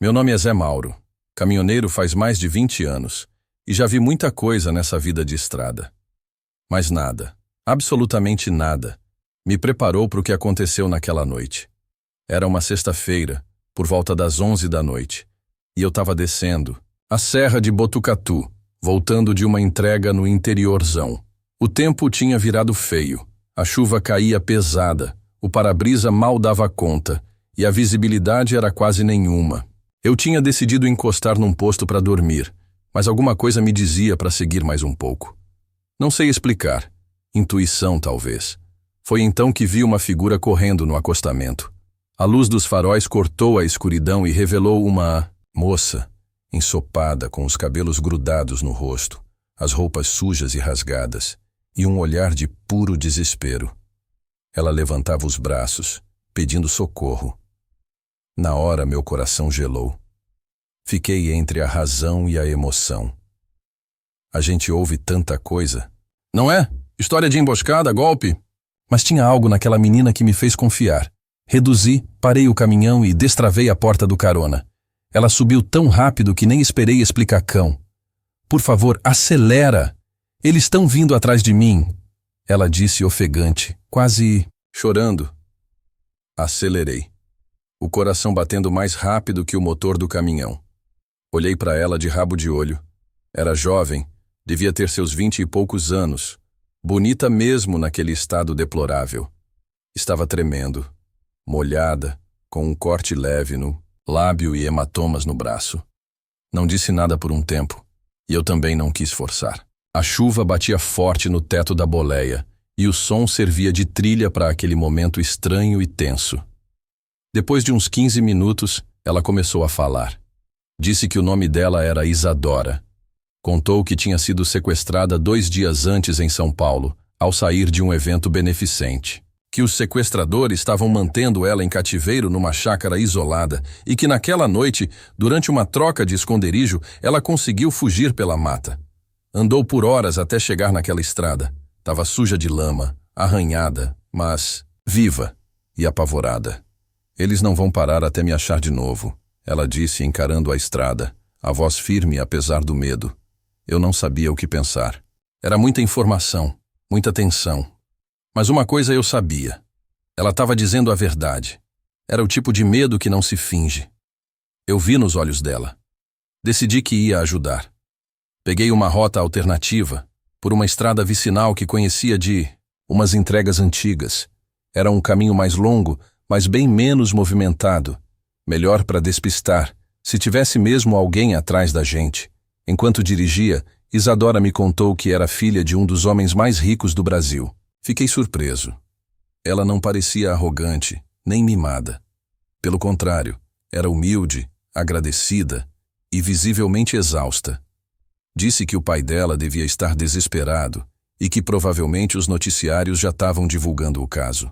Meu nome é Zé Mauro, caminhoneiro faz mais de 20 anos, e já vi muita coisa nessa vida de estrada. Mas nada, absolutamente nada, me preparou para o que aconteceu naquela noite. Era uma sexta-feira, por volta das 11 da noite, e eu estava descendo a Serra de Botucatu, voltando de uma entrega no interiorzão. O tempo tinha virado feio, a chuva caía pesada, o para-brisa mal dava conta, e a visibilidade era quase nenhuma. Eu tinha decidido encostar num posto para dormir, mas alguma coisa me dizia para seguir mais um pouco. Não sei explicar. Intuição, talvez. Foi então que vi uma figura correndo no acostamento. A luz dos faróis cortou a escuridão e revelou uma moça, ensopada, com os cabelos grudados no rosto, as roupas sujas e rasgadas, e um olhar de puro desespero. Ela levantava os braços, pedindo socorro. Na hora, meu coração gelou. Fiquei entre a razão e a emoção. A gente ouve tanta coisa. Não é? História de emboscada, golpe. Mas tinha algo naquela menina que me fez confiar. Reduzi, parei o caminhão e destravei a porta do carona. Ela subiu tão rápido que nem esperei explicacão. Por favor, acelera! Eles estão vindo atrás de mim. Ela disse ofegante, quase chorando. Acelerei. O coração batendo mais rápido que o motor do caminhão. Olhei para ela de rabo de olho. Era jovem, devia ter seus 20 e poucos anos. Bonita mesmo naquele estado deplorável. Estava tremendo, molhada, com um corte leve no lábio e hematomas no braço. Não disse nada por um tempo, e eu também não quis forçar. A chuva batia forte no teto da boleia, e o som servia de trilha para aquele momento estranho e tenso. Depois de uns 15 minutos, ela começou a falar. Disse que o nome dela era Isadora. Contou que tinha sido sequestrada 2 dias antes em São Paulo, ao sair de um evento beneficente. Que os sequestradores estavam mantendo ela em cativeiro numa chácara isolada e que naquela noite, durante uma troca de esconderijo, ela conseguiu fugir pela mata. Andou por horas até chegar naquela estrada. Estava suja de lama, arranhada, mas viva e apavorada. Eles não vão parar até me achar de novo, ela disse encarando a estrada, a voz firme apesar do medo. Eu não sabia o que pensar. Era muita informação, muita tensão. Mas uma coisa eu sabia. Ela estava dizendo a verdade. Era o tipo de medo que não se finge. Eu vi nos olhos dela. Decidi que ia ajudar. Peguei uma rota alternativa, por uma estrada vicinal que conhecia de umas entregas antigas. Era um caminho mais longo, mas bem menos movimentado. Melhor para despistar, se tivesse mesmo alguém atrás da gente. Enquanto dirigia, Isadora me contou que era filha de um dos homens mais ricos do Brasil. Fiquei surpreso. Ela não parecia arrogante, nem mimada. Pelo contrário, era humilde, agradecida e visivelmente exausta. Disse que o pai dela devia estar desesperado e que provavelmente os noticiários já estavam divulgando o caso.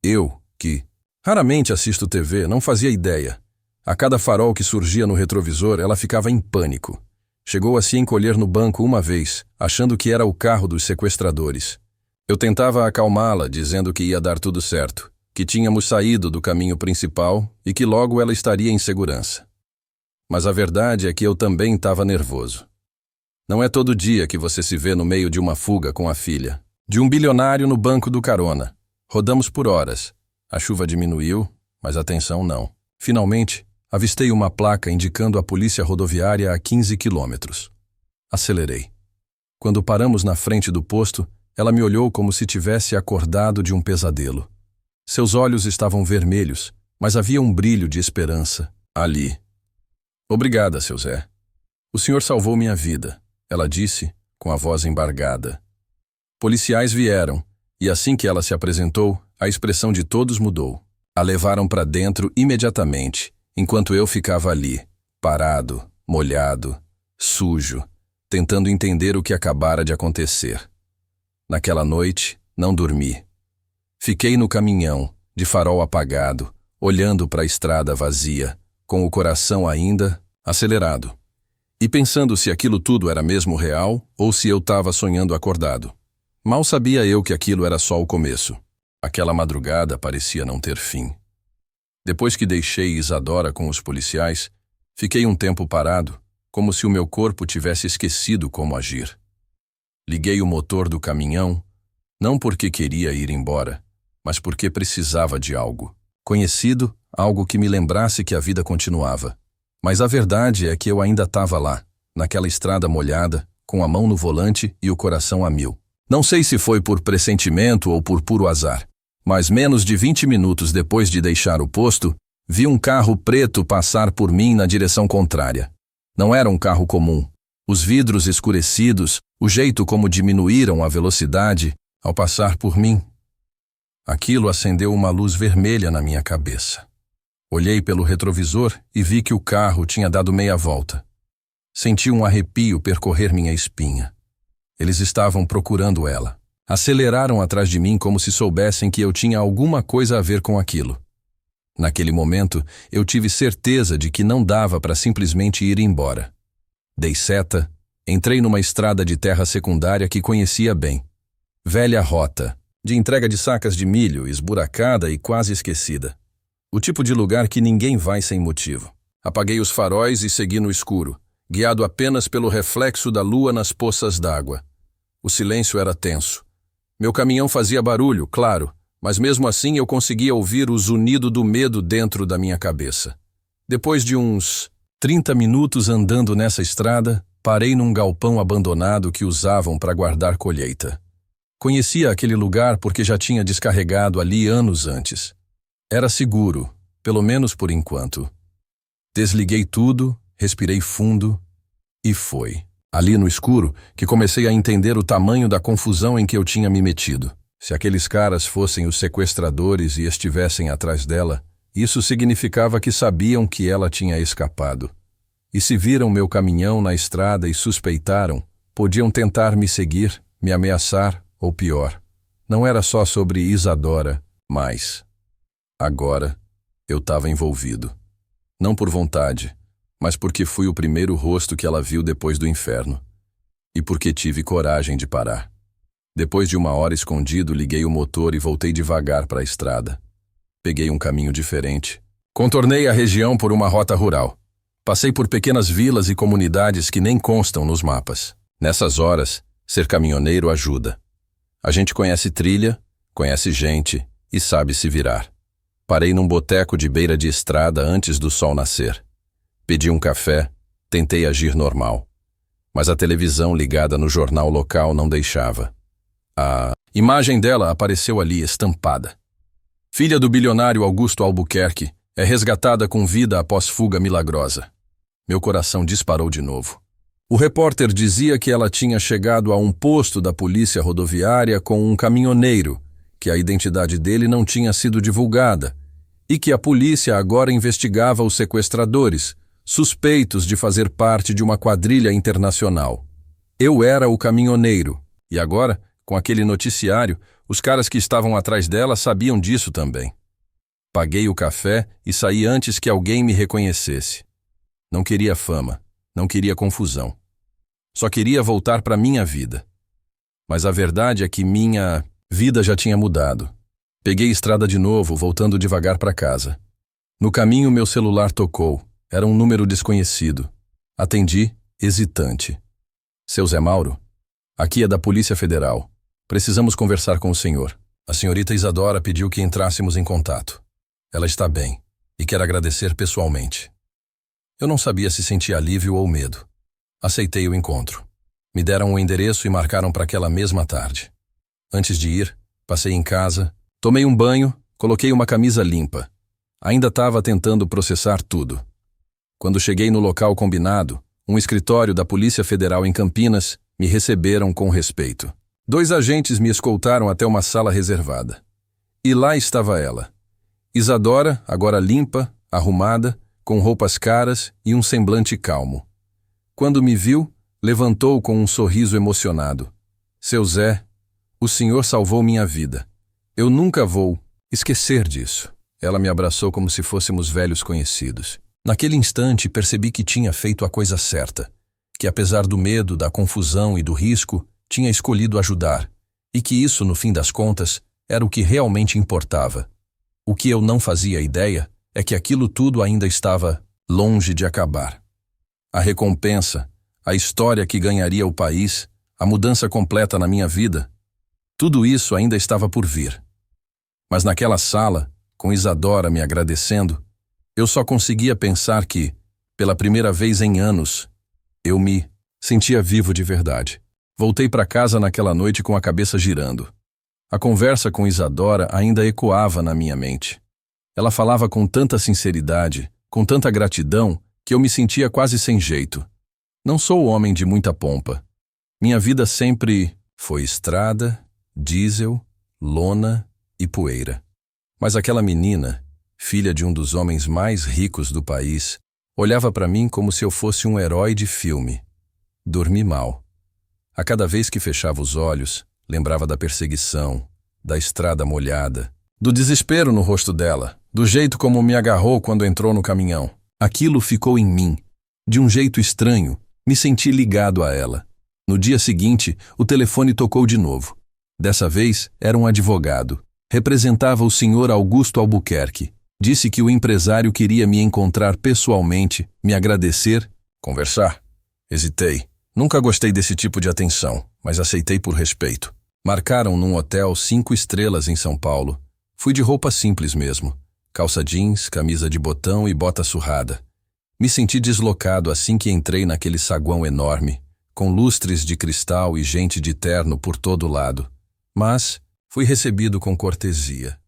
Eu, que raramente assisto TV, não fazia ideia. A cada farol que surgia no retrovisor, ela ficava em pânico. Chegou a se encolher no banco uma vez, achando que era o carro dos sequestradores. Eu tentava acalmá-la, dizendo que ia dar tudo certo, que tínhamos saído do caminho principal e que logo ela estaria em segurança. Mas a verdade é que eu também estava nervoso. Não é todo dia que você se vê no meio de uma fuga com a filha. De um bilionário no banco do carona. Rodamos por horas. A chuva diminuiu, mas a tensão não. Finalmente, avistei uma placa indicando a polícia rodoviária a 15 quilômetros. Acelerei. Quando paramos na frente do posto, ela me olhou como se tivesse acordado de um pesadelo. Seus olhos estavam vermelhos, mas havia um brilho de esperança ali. Obrigada, seu Zé. O senhor salvou minha vida, ela disse, com a voz embargada. Policiais vieram, e assim que ela se apresentou, a expressão de todos mudou. A levaram para dentro imediatamente, enquanto eu ficava ali, parado, molhado, sujo, tentando entender o que acabara de acontecer. Naquela noite, não dormi. Fiquei no caminhão, de farol apagado, olhando para a estrada vazia, com o coração ainda acelerado, e pensando se aquilo tudo era mesmo real ou se eu estava sonhando acordado. Mal sabia eu que aquilo era só o começo. Aquela madrugada parecia não ter fim. Depois que deixei Isadora com os policiais, Fiquei um tempo parado, como se o meu corpo tivesse esquecido como agir. Liguei o motor do caminhão, não porque queria ir embora, mas porque precisava de algo conhecido, algo que me lembrasse que a vida continuava. Mas a verdade é que eu ainda estava lá, naquela estrada molhada, com a mão no volante e o coração a mil. Não sei se foi por pressentimento ou por puro azar, mas menos de 20 minutos depois de deixar o posto, vi um carro preto passar por mim na direção contrária. Não era um carro comum. Os vidros escurecidos, o jeito como diminuíram a velocidade ao passar por mim. Aquilo acendeu uma luz vermelha na minha cabeça. Olhei pelo retrovisor e vi que o carro tinha dado meia volta. Senti um arrepio percorrer minha espinha. Eles estavam procurando ela. Aceleraram atrás de mim como se soubessem que eu tinha alguma coisa a ver com aquilo. Naquele momento, eu tive certeza de que não dava para simplesmente ir embora. Dei seta, entrei numa estrada de terra secundária que conhecia bem. Velha rota, de entrega de sacas de milho, esburacada e quase esquecida. O tipo de lugar que ninguém vai sem motivo. Apaguei os faróis e segui no escuro, guiado apenas pelo reflexo da lua nas poças d'água. O silêncio era tenso. Meu caminhão fazia barulho, claro, mas mesmo assim eu conseguia ouvir o zunido do medo dentro da minha cabeça. Depois de uns 30 minutos andando nessa estrada, parei num galpão abandonado que usavam para guardar colheita. Conhecia aquele lugar porque já tinha descarregado ali anos antes. Era seguro, pelo menos por enquanto. Desliguei tudo, respirei fundo e foi. Ali no escuro que comecei a entender o tamanho da confusão em que eu tinha me metido. Se aqueles caras fossem os sequestradores e estivessem atrás dela, isso significava que sabiam que ela tinha escapado. E se viram meu caminhão na estrada e suspeitaram, podiam tentar me seguir, me ameaçar ou pior. Não era só sobre Isadora, mas agora eu estava envolvido. Não por vontade, mas porque fui o primeiro rosto que ela viu depois do inferno. E porque tive coragem de parar. Depois de uma hora escondido, liguei o motor e voltei devagar para a estrada. Peguei um caminho diferente. Contornei a região por uma rota rural. Passei por pequenas vilas e comunidades que nem constam nos mapas. Nessas horas, ser caminhoneiro ajuda. A gente conhece trilha, conhece gente e sabe se virar. Parei num boteco de beira de estrada antes do sol nascer. Pedi um café, tentei agir normal. Mas a televisão ligada no jornal local não deixava. A imagem dela apareceu ali estampada. Filha do bilionário Augusto Albuquerque, é resgatada com vida após fuga milagrosa. Meu coração disparou de novo. O repórter dizia que ela tinha chegado a um posto da polícia rodoviária com um caminhoneiro, que a identidade dele não tinha sido divulgada, e que a polícia agora investigava os sequestradores, suspeitos de fazer parte de uma quadrilha internacional. Eu era o caminhoneiro, e agora, com aquele noticiário, os caras que estavam atrás dela sabiam disso também. Paguei o café e saí antes que alguém me reconhecesse. Não queria fama, não queria confusão. Só queria voltar para minha vida. Mas a verdade é que minha vida já tinha mudado. Peguei estrada de novo, voltando devagar para casa. No caminho, meu celular tocou. Era um número desconhecido. Atendi, hesitante. Seu Zé Mauro? Aqui é da Polícia Federal. Precisamos conversar com o senhor. A senhorita Isadora pediu que entrássemos em contato. Ela está bem e quer agradecer pessoalmente. Eu não sabia se sentia alívio ou medo. Aceitei o encontro. Me deram o endereço e marcaram para aquela mesma tarde. Antes de ir, passei em casa, tomei um banho, coloquei uma camisa limpa. Ainda estava tentando processar tudo. Quando cheguei no local combinado, um escritório da Polícia Federal em Campinas, me receberam com respeito. 2 agentes me escoltaram até uma sala reservada. E lá estava ela. Isadora, agora limpa, arrumada, com roupas caras e um semblante calmo. Quando me viu, levantou com um sorriso emocionado. Seu Zé, o senhor salvou minha vida. Eu nunca vou esquecer disso. Ela me abraçou como se fôssemos velhos conhecidos. Naquele instante percebi que tinha feito a coisa certa, que apesar do medo, da confusão e do risco, tinha escolhido ajudar, e que isso, no fim das contas, era o que realmente importava. O que eu não fazia ideia é que aquilo tudo ainda estava longe de acabar. A recompensa, a história que ganharia o país, a mudança completa na minha vida, tudo isso ainda estava por vir. Mas naquela sala, com Isadora me agradecendo, eu só conseguia pensar que, pela primeira vez em anos, eu me sentia vivo de verdade. Voltei para casa naquela noite com a cabeça girando. A conversa com Isadora ainda ecoava na minha mente. Ela falava com tanta sinceridade, com tanta gratidão, que eu me sentia quase sem jeito. Não sou homem de muita pompa. Minha vida sempre foi estrada, diesel, lona e poeira. Mas aquela menina, filha de um dos homens mais ricos do país, olhava para mim como se eu fosse um herói de filme. Dormi mal. A cada vez que fechava os olhos, lembrava da perseguição, da estrada molhada, do desespero no rosto dela, do jeito como me agarrou quando entrou no caminhão. Aquilo ficou em mim. De um jeito estranho, me senti ligado a ela. No dia seguinte, o telefone tocou de novo. Dessa vez, era um advogado. Representava o senhor Augusto Albuquerque. Disse que o empresário queria me encontrar pessoalmente, me agradecer, conversar. Hesitei. Nunca gostei desse tipo de atenção, mas aceitei por respeito. Marcaram num hotel 5 estrelas em São Paulo. Fui de roupa simples mesmo. Calça jeans, camisa de botão e bota surrada. Me senti deslocado assim que entrei naquele saguão enorme, com lustres de cristal e gente de terno por todo lado. Mas fui recebido com cortesia.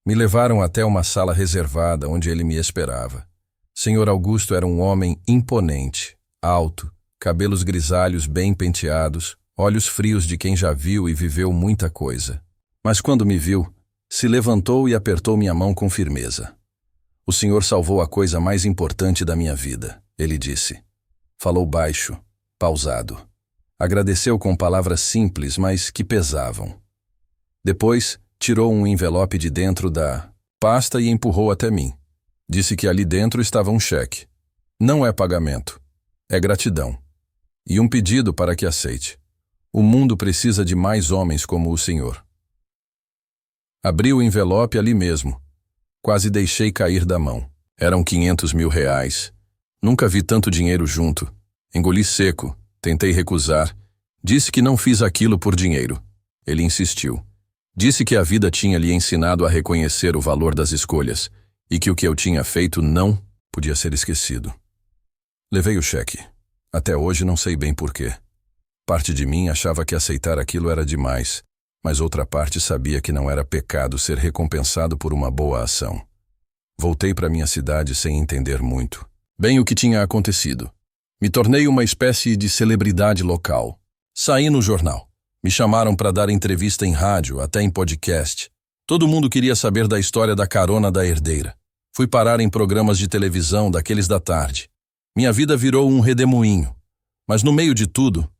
Me levaram até uma sala reservada onde ele me esperava. Senhor Augusto era um homem imponente, alto, cabelos grisalhos bem penteados, olhos frios de quem já viu e viveu muita coisa. Mas quando me viu, se levantou e apertou minha mão com firmeza. O senhor salvou a coisa mais importante da minha vida, ele disse. Falou baixo, pausado. Agradeceu com palavras simples, mas que pesavam. Depois, tirou um envelope de dentro da pasta e empurrou até mim. Disse que ali dentro estava um cheque. Não é pagamento, é gratidão. E um pedido para que aceite. O mundo precisa de mais homens como o senhor. Abri o envelope ali mesmo. Quase deixei cair da mão. Eram 500 mil reais. Nunca vi tanto dinheiro junto. Engoli seco. Tentei recusar. Disse que não fiz aquilo por dinheiro. Ele insistiu. Disse que a vida tinha lhe ensinado a reconhecer o valor das escolhas e que o que eu tinha feito não podia ser esquecido. Levei o cheque. Até hoje não sei bem porquê. Parte de mim achava que aceitar aquilo era demais, mas outra parte sabia que não era pecado ser recompensado por uma boa ação. Voltei para minha cidade sem entender muito. Bem o que tinha acontecido. Me tornei uma espécie de celebridade local. Saí no jornal. Me chamaram para dar entrevista em rádio, até em podcast. Todo mundo queria saber da história da carona da herdeira. Fui parar em programas de televisão daqueles da tarde. Minha vida virou um redemoinho. Mas no meio de tudo,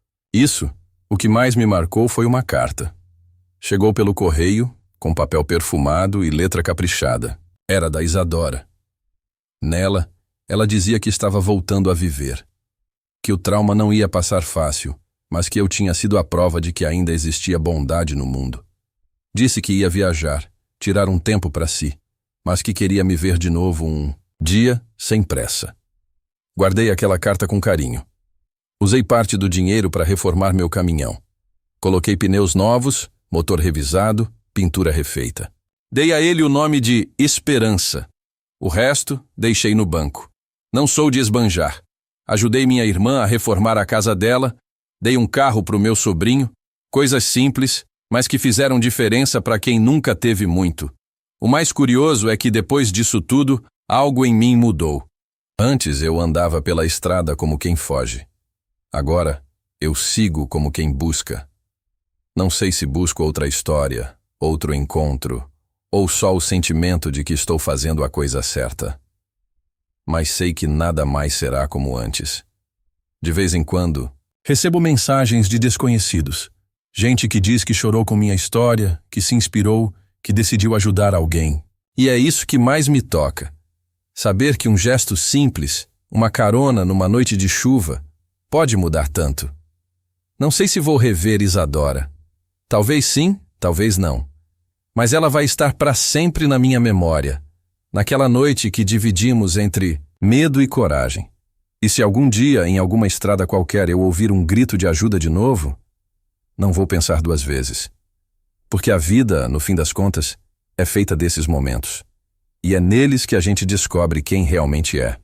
o que mais me marcou foi uma carta. Chegou pelo correio, com papel perfumado e letra caprichada. Era da Isadora. Nela, ela dizia que estava voltando a viver. Que o trauma não ia passar fácil, mas que eu tinha sido a prova de que ainda existia bondade no mundo. Disse que ia viajar, tirar um tempo para si, mas que queria me ver de novo um dia sem pressa. Guardei aquela carta com carinho. Usei parte do dinheiro para reformar meu caminhão. Coloquei pneus novos, motor revisado, pintura refeita. Dei a ele o nome de Esperança. O resto deixei no banco. Não sou de esbanjar. Ajudei minha irmã a reformar a casa dela, dei um carro para o meu sobrinho, coisas simples, mas que fizeram diferença para quem nunca teve muito. O mais curioso é que depois disso tudo, algo em mim mudou. Antes eu andava pela estrada como quem foge. Agora, eu sigo como quem busca. Não sei se busco outra história, outro encontro, ou só o sentimento de que estou fazendo a coisa certa. Mas sei que nada mais será como antes. De vez em quando, recebo mensagens de desconhecidos. Gente que diz que chorou com minha história, que se inspirou, que decidiu ajudar alguém. E é isso que mais me toca. Saber que um gesto simples, uma carona numa noite de chuva, pode mudar tanto. Não sei se vou rever Isadora. Talvez sim, talvez não. Mas ela vai estar para sempre na minha memória. Naquela noite que dividimos entre Medo e coragem. E se algum dia, em alguma estrada qualquer, eu ouvir um grito de ajuda de novo, não vou pensar duas vezes. Porque a vida, no fim das contas, é feita desses momentos. E é neles que a gente descobre quem realmente é.